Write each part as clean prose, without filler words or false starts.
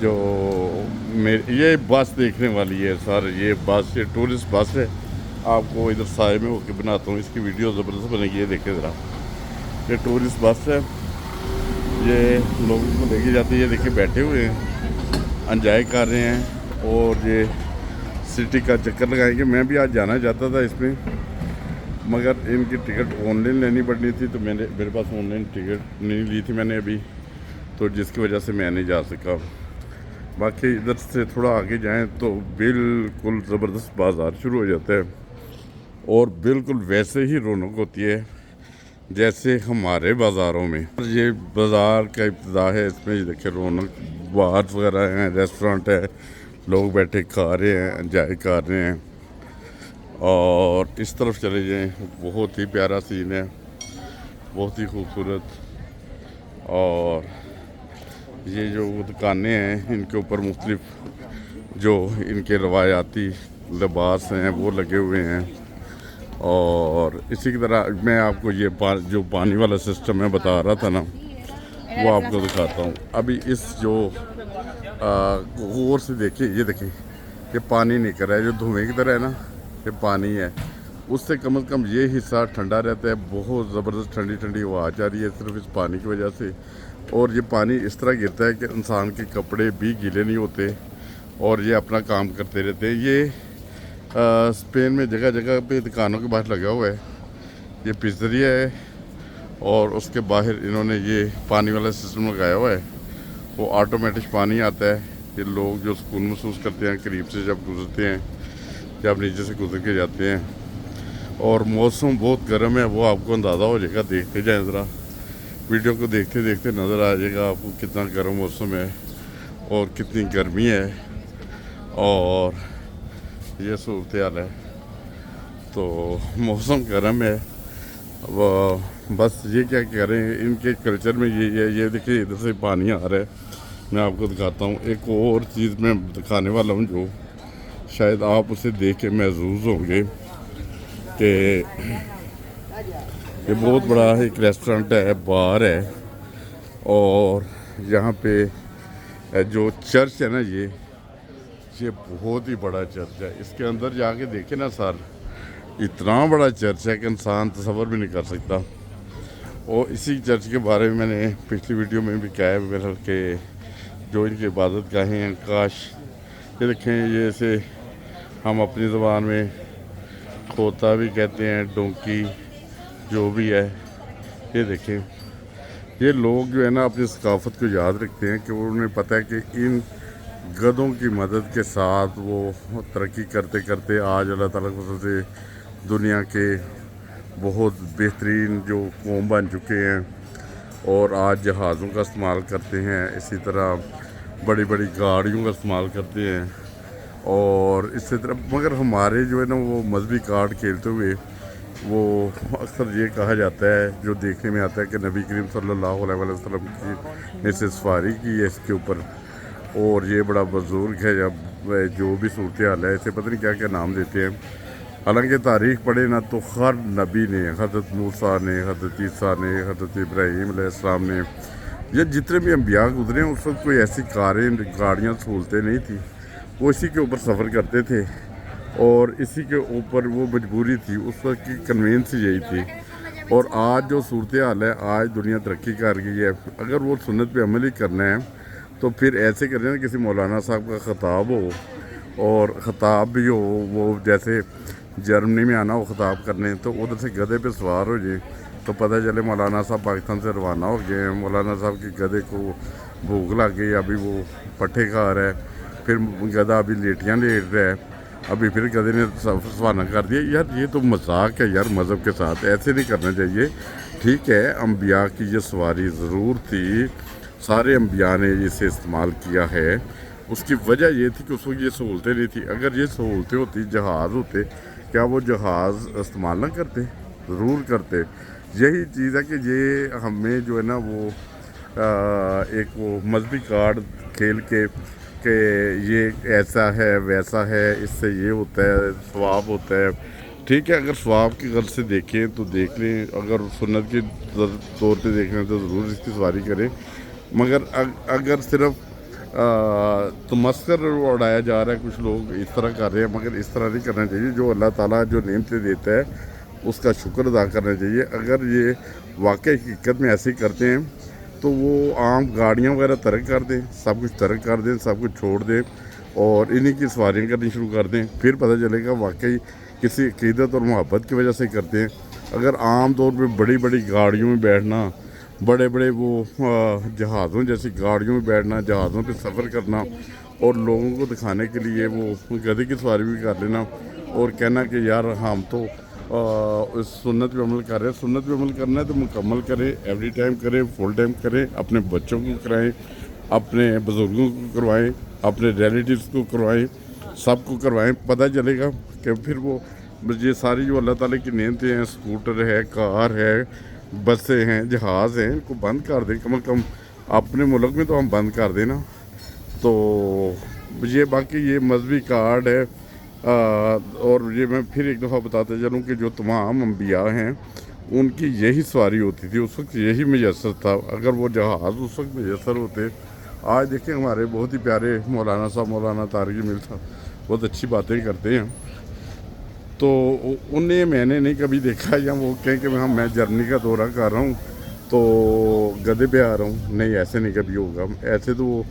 جو یہ بس دیکھنے والی ہے سر، یہ بس، یہ ٹورسٹ بس ہے. آپ کو ادھر سائے میں ہو کے بناتا ہوں، اس کی ویڈیو زبردست بنے گی. یہ دیکھیں ذرا، یہ ٹورسٹ بس ہے، یہ لوگوں کو لے کے جاتی ہے. یہ دیکھیں بیٹھے ہوئے ہیں، انجوائے کر رہے ہیں، اور یہ سٹی کا چکر لگائیں گے. میں بھی آج جانا چاہتا تھا اس میں، مگر ان کی ٹکٹ آن لائن لینی پڑنی تھی، تو میرے پاس آن لائن ٹکٹ نہیں لی تھی میں نے ابھی، تو جس کی وجہ سے میں نہیں جا سکا. باقی ادھر سے تھوڑا آگے جائیں تو بالکل زبردست بازار شروع ہو جاتا ہے، اور بالکل ویسے ہی رونق ہوتی ہے جیسے ہمارے بازاروں میں. یہ بازار کا ابتدا ہے، اس میں یہ دیکھیں رونق، بار وغیرہ ہیں، ریسٹورنٹ ہے، لوگ بیٹھے کھا رہے ہیں، انجوائے کر رہے ہیں. اور اس طرف چلے جائیں، بہت ہی پیارا سین ہے، بہت ہی خوبصورت. اور یہ جو دکانیں ہیں، ان کے اوپر مختلف جو ان کے روایاتی لباس ہیں وہ لگے ہوئے ہیں. اور اسی کی طرح میں آپ کو یہ جو پانی والا سسٹم میں بتا رہا تھا نا، وہ آپ کو دکھاتا ہوں. ابھی اس جو غور سے دیکھیں، یہ دیکھیں، یہ پانی نہیں کر رہا ہے، جو دھوئیں کی طرح ہے نا، یہ پانی ہے. اس سے کم از کم یہ حصہ ٹھنڈا رہتا ہے. بہت زبردست ٹھنڈی ٹھنڈی ہوا جا رہی ہے صرف اس پانی کی وجہ سے. اور یہ پانی اس طرح گرتا ہے کہ انسان کے کپڑے بھی گیلے نہیں ہوتے، اور یہ اپنا کام کرتے رہتے ہیں. یہ اسپین میں جگہ جگہ پہ دکانوں کے باہر لگا ہوا ہے. یہ پیزریا ہے، اور اس کے باہر انہوں نے یہ پانی والا سسٹم لگایا ہوا ہے. وہ آٹومیٹک پانی آتا ہے. یہ لوگ جو سکون محسوس کرتے ہیں قریب سے جب گزرتے ہیں، جب نیچے سے گزر کے جاتے ہیں. اور موسم بہت گرم ہے، وہ آپ کو اندازہ ہو جائے گا. دیکھتے جائیں ذرا، ویڈیو کو دیکھتے دیکھتے نظر آ جائے گا آپ کو کتنا گرم موسم ہے اور کتنی گرمی ہے. اور یہ صورتحال ہے. تو موسم گرم ہے. وہ بس یہ کیا کہہ رہے ہیں، ان کے کلچر میں یہ دیکھیں ادھر سے پانی آ رہا ہے. میں آپ کو دکھاتا ہوں. ایک اور چیز میں دکھانے والا ہوں جو شاید آپ اسے دیکھ کے محظوظ ہوں گے، کہ یہ بہت بڑا ایک ریسٹورنٹ ہے، بار ہے. اور یہاں پہ جو چرچ ہے نا، یہ بہت ہی بڑا چرچ ہے. اس کے اندر جا کے دیکھیں نا سر، اتنا بڑا چرچ ہے کہ انسان تصور بھی نہیں کر سکتا. اور اسی چرچ کے بارے میں نے پچھلی ویڈیو میں بھی کہا ہے میرا، کہ جو ان کی عبادت گاہیں ہیں، کاش یہ دیکھیں، یہ اسے ہم اپنی زبان میں کھوتا بھی کہتے ہیں، ڈونکی جو بھی ہے. یہ دیکھیں، یہ لوگ جو ہے نا اپنی ثقافت کو یاد رکھتے ہیں، کہ انہیں پتہ ہے کہ ان گدھوں کی مدد کے ساتھ وہ ترقی کرتے کرتے آج اللہ تعالیٰ کی فضل سے دنیا کے بہت بہترین جو قوم بن چکے ہیں، اور آج جہازوں کا استعمال کرتے ہیں، اسی طرح بڑی بڑی گاڑیوں کا استعمال کرتے ہیں. اور اسی طرح مگر ہمارے جو ہے نا وہ مذہبی کارڈ کھیلتے ہوئے، وہ اکثر یہ کہا جاتا ہے، جو دیکھنے میں آتا ہے، کہ نبی کریم صلی اللہ علیہ وسلم کی نے سے سواری کی ہے اس کے اوپر، اور یہ بڑا بزرگ ہے. جب جو بھی صورتحال ہے، اسے پتہ نہیں کیا کیا نام دیتے ہیں. حالانکہ تاریخ پڑھے نا تو ہر نبی نے، حضرت موسیٰ نے، حضرت عیسیٰ نے، حضرت ابراہیم علیہ السلام نے، یہ جتنے بھی انبیاء گزرے ہیں، اس وقت کوئی ایسی گاڑیاں سہولتیں نہیں تھیں. وہ اسی کے اوپر سفر کرتے تھے، اور اسی کے اوپر وہ مجبوری تھی، اس وقت کی کنوینس یہی تھی. اور آج جو صورتحال ہے، آج دنیا ترقی کر گئی ہے. اگر وہ سنت پہ عمل ہی کرنا ہے تو پھر ایسے کریں نا، کسی مولانا صاحب کا خطاب ہو، اور خطاب بھی ہو، وہ جیسے جرمنی میں آنا ہو خطاب کرنے، تو ادھر سے گدھے پہ سوار ہو جائے، تو پتہ چلے مولانا صاحب پاکستان سے روانہ ہو گئے ہیں. مولانا صاحب کے گدھے کو بھوک لگ گئی، ابھی وہ پٹھے کھا رہا ہے، پھر گدھا ابھی لیٹیاں لیٹ رہا ہے، ابھی پھر گدھے نے روانہ کر دیا. یار یہ تو مذاق ہے یار، مذہب کے ساتھ ایسے نہیں کرنا چاہیے. ٹھیک ہے، انبیاء کی یہ سواری ضرور تھی، سارے انبیاء نے اسے استعمال کیا ہے. اس کی وجہ یہ تھی کہ اس وقت یہ سہولتیں نہیں تھیں. اگر یہ سہولتیں ہوتی، جہاز ہوتے، کیا وہ جہاز استعمال نہ کرتے؟ ضرور کرتے. یہی چیز ہے کہ یہ ہمیں جو ہے نا وہ ایک وہ مذہبی کارڈ کھیل کے، کہ یہ ایسا ہے ویسا ہے، اس سے یہ ہوتا ہے، ثواب ہوتا ہے. ٹھیک ہے، اگر ثواب کی غرض سے دیکھیں تو دیکھ لیں، اگر سنت کے طور پہ دیکھنا تو ضرور اس کی سواری کریں. مگر اگر صرف تمسخر اڑایا جا رہا ہے، کچھ لوگ اس طرح کر رہے ہیں، مگر اس طرح نہیں کرنا چاہیے. جو اللہ تعالیٰ جو نعمتیں دیتا ہے اس کا شکر ادا کرنا چاہیے. اگر یہ واقعی حقیقت میں ایسے کرتے ہیں تو وہ عام گاڑیاں وغیرہ ترک کر دیں، سب کچھ ترک کر دیں، سب کچھ چھوڑ دیں اور انہی کی سواریاں کرنی شروع کر دیں. پھر پتہ چلے گا واقعی کسی عقیدت اور محبت کی وجہ سے کرتے ہیں. اگر عام طور پہ بڑی بڑی گاڑیوں میں بیٹھنا، بڑے بڑے وہ جہازوں جیسی گاڑیوں میں بیٹھنا، جہازوں پہ سفر کرنا اور لوگوں کو دکھانے کے لیے وہ گدھے کی سواری بھی کر لینا اور کہنا کہ یار ہم تو اس سنت پہ عمل کر رہے ہیں. سنت پہ عمل کرنا ہے تو مکمل کریں، ایوری ٹائم کریں، فل ٹائم کریں. اپنے بچوں کو کرائیں، اپنے بزرگوں کو کروائیں، اپنے ریلیٹیوز کو کروائیں، سب کو کروائیں. پتہ چلے گا کہ پھر وہ یہ ساری جو اللہ تعالیٰ کی نعمتیں ہیں، اسکوٹر ہے، کار ہے، بسیں ہیں، جہاز ہیں، ان کو بند کر دیں. کم از کم اپنے ملک میں تو ہم بند کر دیں نا. تو یہ باقی یہ مذہبی کارڈ ہے. اور یہ میں پھر ایک دفعہ بتاتے چلوں کہ جو تمام انبیاء ہیں ان کی یہی سواری ہوتی تھی، اس وقت یہی میسر تھا. اگر وہ جہاز اس وقت میسر ہوتے، آج دیکھیں ہمارے بہت ہی پیارے مولانا صاحب، مولانا طارق جمیل صاحب بہت اچھی باتیں کرتے ہیں. تو انہیں میں نے نہیں کبھی دیکھا یا وہ کہیں کہ میں جرمنی کا دورہ کر رہا ہوں تو گدھے پہ آ رہا ہوں. نہیں، ایسے نہیں کبھی ہوگا. ایسے تو وہ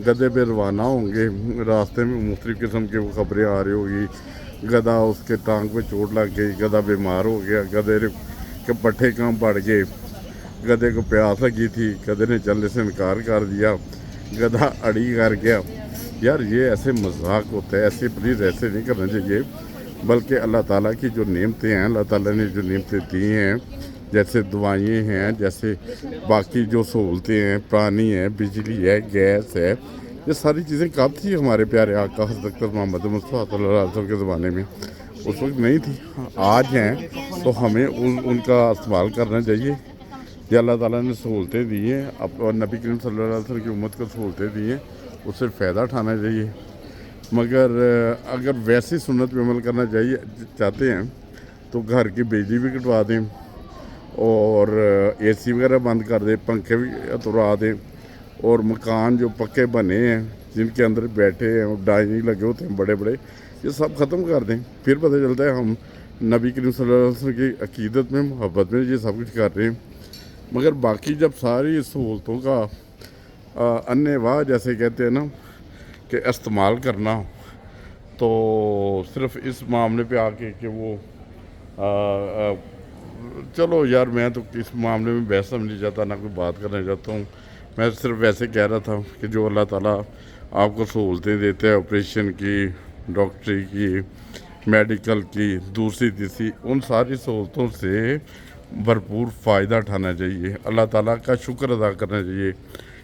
گدھے پہ روانہ ہوں گے، راستے میں مختلف قسم کے وہ خبریں آ رہی ہوگی. گدھا اس کے ٹانگ پہ چوٹ لگ گئی، گدھا بیمار ہو گیا، گدھے کے پٹھے کام پڑ گئے، گدھے کو پیاس لگی تھی، گدھے نے چلنے سے انکار کر دیا، گدھا اڑی کر گیا. یار یہ ایسے مذاق ہوتا ہے، ایسے پلیز ایسے نہیں کرنا چاہیے. بلکہ اللہ تعالیٰ کی جو نعمتیں ہیں، اللہ تعالیٰ نے جو نعمتیں دی ہیں، جیسے دوائیں ہیں، جیسے باقی جو سہولتیں ہیں، پانی ہے، بجلی ہے، گیس ہے، یہ ساری چیزیں کب تھی ہمارے پیارے آقا حضرت محمد مصطفیٰ صلی اللہ علیہ وسلم کے زمانے میں؟ اس وقت نہیں تھی، آج ہیں. تو ہمیں ان کا استعمال کرنا چاہیے. یہ اللہ تعالیٰ نے سہولتیں دی ہیں، اور نبی کریم صلی اللہ علیہ وسلم کی امت کو سہولتیں دی ہیں، اس سے فائدہ اٹھانا چاہیے. مگر اگر ویسی سنت پہ عمل کرنا چاہتے ہیں تو گھر کی بجلی بھی کٹوا دیں اور اے سی وغیرہ بند کر دیں، پنکھے بھی اتروا دیں، اور مکان جو پکے بنے ہیں جن کے اندر بیٹھے ہیں، ڈائننگ لگے ہوتے ہیں بڑے بڑے، یہ سب ختم کر دیں. پھر پتہ چلتا ہے ہم نبی کریم صلی اللہ علیہ وسلم کی عقیدت میں، محبت میں یہ سب کچھ کر رہے ہیں. مگر باقی جب ساری سہولتوں کا انے واہ جیسے کہتے ہیں نا کہ استعمال کرنا، تو صرف اس معاملے پہ آ کے کہ وہ چلو یار میں تو اس معاملے میں بحث سمجھنا چاہتا، نہ کوئی بات کرنا چاہتا ہوں. میں صرف ویسے کہہ رہا تھا کہ جو اللہ تعالیٰ آپ کو سہولتیں دیتے ہیں، آپریشن کی، ڈاکٹری کی، میڈیکل کی، دوسری تیسری، ان ساری سہولتوں سے بھرپور فائدہ اٹھانا چاہیے. اللہ تعالیٰ کا شکر ادا کرنا چاہیے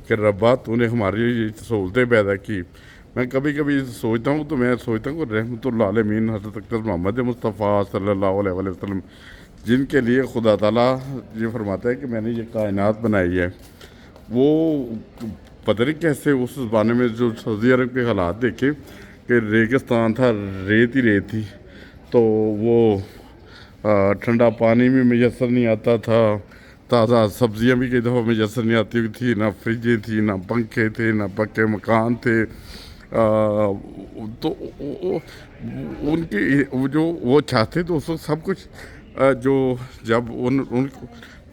کہ ربا تو نے ہماری یہ سہولتیں پیدا کی. میں کبھی کبھی سوچتا ہوں تو میں سوچتا ہوں کہ رحمۃ اللہ علیہ حضرت اکرم محمد مصطفیٰ صلی اللہ علیہ وسلم، جن کے لیے خدا تعالیٰ یہ فرماتا ہے کہ میں نے یہ کائنات بنائی ہے، وہ پتہ نہیں کیسے اس زمانے میں جو سعودی عرب کے حالات دیکھے کہ ریگستان تھا، ریت ہی ریت تھی، تو وہ ٹھنڈا پانی بھی میسر نہیں آتا تھا، تازہ سبزیاں بھی کئی دفعہ میسر نہیں آتی تھی، نہ فریجیں تھیں، نہ پنکھے تھے، نہ پکے مکان تھے. تو ان کی جو وہ چاہتے تو اس وقت سب کچھ جو جب ان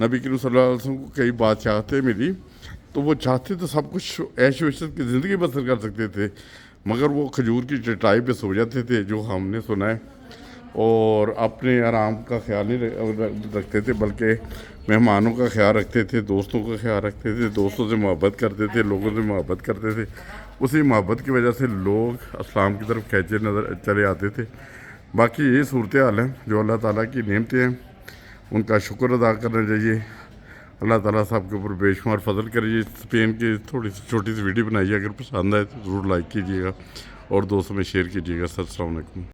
نبی کریم صلی اللہ علیہ وسلم کو کئی بادشاہتیں ملی تو وہ چاہتے تو سب کچھ عیش و عشرت کی زندگی بسر کر سکتے تھے، مگر وہ کھجور کی چٹائی پہ سو جاتے تھے، جو ہم نے سنا ہے، اور اپنے آرام کا خیال نہیں رکھتے تھے، بلکہ مہمانوں کا خیال رکھتے تھے، دوستوں کا خیال رکھتے تھے، دوستوں سے محبت کرتے تھے، لوگوں سے محبت کرتے تھے. اسی محبت کی وجہ سے لوگ اسلام کی طرف کھینچے نظر چلے آتے تھے. باقی یہ صورتحال ہیں جو اللہ تعالیٰ کی نعمتیں ہیں، ان کا شکر ادا کرنا چاہیے. اللہ تعالیٰ صاحب کے اوپر بے شمار فضل کریے. اسپین کی تھوڑی سی چھوٹی سی ویڈیو بنائیے، اگر پسند آئے تو ضرور لائک کیجیے گا اور دوستوں میں شیئر کیجیے گا. السلام علیکم.